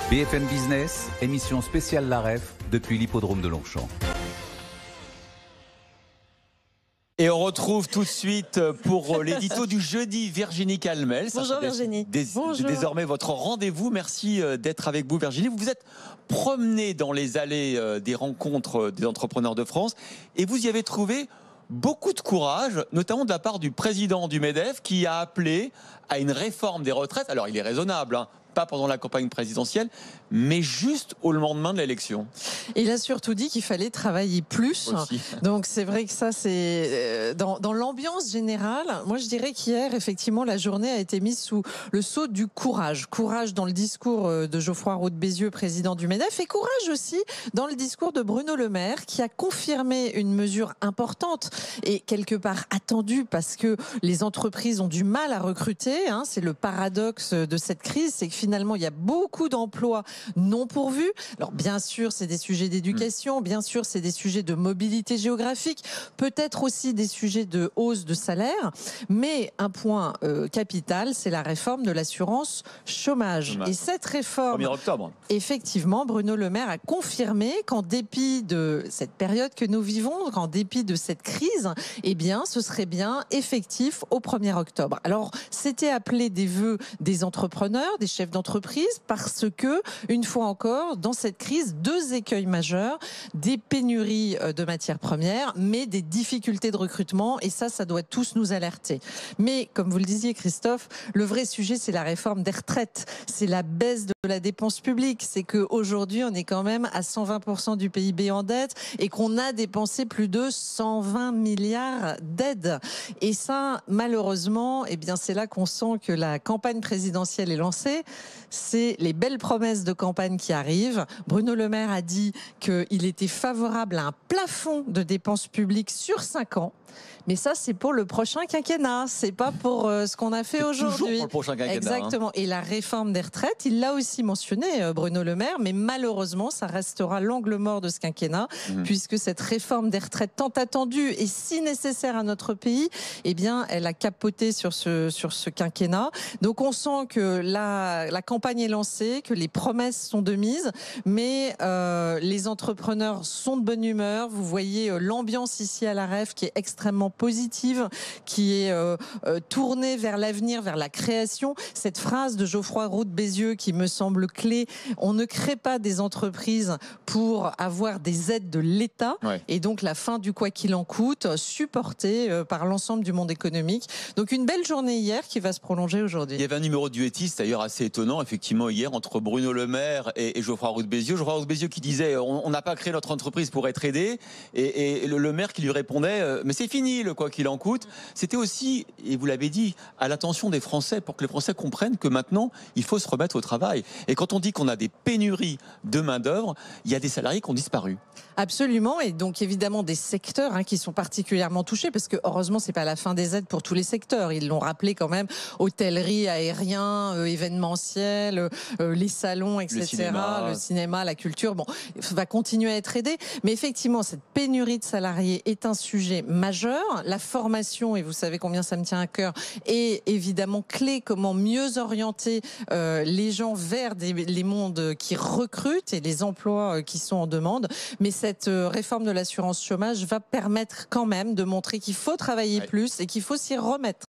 BFM Business, émission spéciale L'Aref depuis l'hippodrome de Longchamp. Et on retrouve tout de suite pour l'édito du jeudi Virginie Calmel. Bonjour Virginie. Bonjour. Désormais votre rendez-vous. Merci d'être avec vous Virginie. Vous vous êtes promenée dans les allées des rencontres des entrepreneurs de France et vous y avez trouvé beaucoup de courage, notamment de la part du président du MEDEF qui a appelé à une réforme des retraites. Alors il est raisonnable, hein, pas pendant la campagne présidentielle, mais juste au lendemain de l'élection. Il a surtout dit qu'il fallait travailler plus. Aussi. Donc c'est vrai que ça, c'est dans l'ambiance générale. Moi, je dirais qu'hier, effectivement, la journée a été mise sous le sceau du courage. Courage dans le discours de Geoffroy Roux de Bézieux, président du MEDEF, et courage aussi dans le discours de Bruno Le Maire, qui a confirmé une mesure importante et quelque part attendue parce que les entreprises ont du mal à recruter. Hein. C'est le paradoxe de cette crise, c'est que finalement, il y a beaucoup d'emplois non pourvus. Alors bien sûr, c'est des sujets d'éducation, bien sûr, c'est des sujets de mobilité géographique, peut-être aussi des sujets de hausse de salaire, mais un point capital, c'est la réforme de l'assurance chômage. Et cette réforme, 1er octobre. Effectivement, Bruno Le Maire a confirmé qu'en dépit de cette période que nous vivons, qu'en dépit de cette crise, eh bien, ce serait bien effectif au 1er octobre. Alors, c'était appelé des vœux des entrepreneurs, des chefs d'entreprise, parce que, une fois encore, dans cette crise, deux écueils majeurs, des pénuries de matières premières, mais des difficultés de recrutement, et ça doit tous nous alerter. Mais, comme vous le disiez, Christophe, le vrai sujet, c'est la réforme des retraites, c'est la baisse de la dépense publique, c'est qu'aujourd'hui, on est quand même à 120% du PIB en dette, et qu'on a dépensé plus de 120 milliards d'aides. Et ça, malheureusement, eh bien, c'est là qu'on sent que la campagne présidentielle est lancée. C'est les belles promesses de campagne qui arrivent. Bruno Le Maire a dit qu'il était favorable à un plafond de dépenses publiques sur 5 ans. Mais ça, c'est pour le prochain quinquennat. C'est pas pour ce qu'on a fait aujourd'hui. Toujours pour le prochain quinquennat. Exactement. Et la réforme des retraites, il l'a aussi mentionné, Bruno Le Maire, mais malheureusement, ça restera l'angle mort de ce quinquennat, puisque cette réforme des retraites tant attendue et si nécessaire à notre pays, eh bien, elle a capoté sur ce quinquennat. Donc, on sent que la campagne est lancée, que les promesses sont de mise, mais les entrepreneurs sont de bonne humeur. Vous voyez l'ambiance ici à l'Aref qui est extrêmement positive, qui est tournée vers l'avenir, vers la création. Cette phrase de Geoffroy Roux de Bézieux qui me semble clé, on ne crée pas des entreprises pour avoir des aides de l'État, et donc la fin du quoi qu'il en coûte, supportée par l'ensemble du monde économique. Donc une belle journée hier qui va se prolonger aujourd'hui. Il y avait un numéro du Duetis d'ailleurs assez étonnant, effectivement, hier, entre Bruno Le Maire et Geoffroy Roux de Bézieux. Geoffroy Roux de Bézieux qui disait on n'a pas créé notre entreprise pour être aidé, et le maire qui lui répondait mais c'est fini le quoi qu'il en coûte. C'était aussi, et vous l'avez dit, à l'attention des Français, pour que les Français comprennent que maintenant il faut se remettre au travail. Et quand on dit qu'on a des pénuries de main d'œuvre, il y a des salariés qui ont disparu. Absolument, et donc évidemment des secteurs qui sont particulièrement touchés, parce que heureusement c'est pas la fin des aides pour tous les secteurs. Ils l'ont rappelé quand même, hôtellerie, aérien, événementiel, les salons, etc. Le cinéma, la culture, bon, va continuer à être aidé. Mais effectivement, cette pénurie de salariés est un sujet majeur. La formation, et vous savez combien ça me tient à cœur, est évidemment clé. Comment mieux orienter les gens vers les mondes qui recrutent et les emplois qui sont en demande. Mais cette réforme de l'assurance chômage va permettre quand même de montrer qu'il faut travailler plus et qu'il faut s'y remettre.